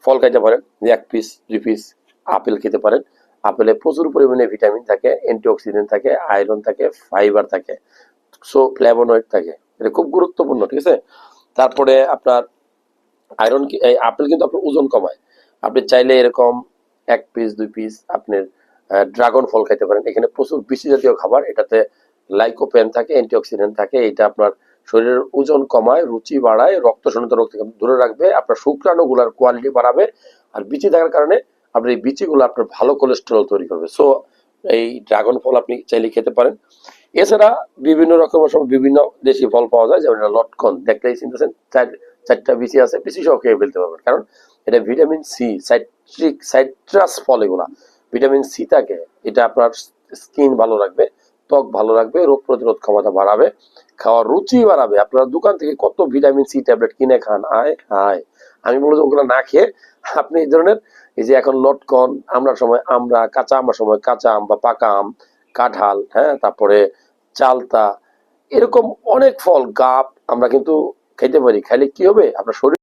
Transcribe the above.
ফল খাইতে পারেন, 1 piece 2 piece apple খেতে পারেন। আপেলে প্রচুর পরিমাণে ভিটামিন থাকে, অ্যান্টিঅক্সিডেন্ট থাকে, আয়রন থাকে, ফাইবার থাকে, সো ফ্ল্যাভোনয়েড থাকে, এটা খুব গুরুত্বপূর্ণ, ঠিক আছে। তারপরে আপনার আয়রন, এই আপেল কিন্তু আপনার ওজন কমায়। আপনি চাইলে এরকম 1 পিস 2 পিস আপনার ড্রাগন ফল খাইতে পারেন। এখানে প্রচুর বিচি জাতীয় খাবার, এটাতে লাইকোপেন থাকে, অ্যান্টিঅক্সিডেন্ট থাকে, এটা আপনার শরীরের ওজন কমায়, রুচি বাড়ায়, রক্ত শূন্যতা রোগ থেকে দূরে রাখবে, আপনার শুক্রাণুগুলার কোয়ালিটি বাড়াবে। আর বিচি থাকার কারণে আপনার এই বিচিগুলো আপনার ভালো কোলেস্টেরল তৈরি করবে। সো এই ড্রাগন ফল আপনি চাইলে খেতে পারেন। এছাড়া বিভিন্ন রকমের সব বিভিন্ন দেশি ফল পাওয়া যায়, যেমন লটকন, দেখলেই চিনতেছেন, 4টা বিচি আছে, বিচি সহ খেয়ে ফেলতে পারবেন, কারণ এটা ভিটামিন সি, সাইট্রাস ফল, এগুলা ভিটামিন সি থাকে। এটা আপনার স্কিন ভালো রাখবে, ত্বক ভালো রাখবে, রোগ প্রতিরোধ ক্ষমতা বাড়াবে, খাওয়ার রুচি বাড়াবে। আপনারা দোকান থেকে কত ভিটামিন সি ট্যাবলেট কিনে খান, আয় হায়। আমি বলবো যে ওগুলো না খেয়ে আপনি এই ধরনের, এই যে এখন লটকন, আমরার সময় আমরা, কাঁচা আমের সময় কাঁচা আম বা পাকা আম, কাঁঠাল, হ্যাঁ, তারপরে চালতা, এরকম অনেক ফল, গাব আমরা কিন্তু খেতে পারি। খাইলে কি হবে, আপনার শরীর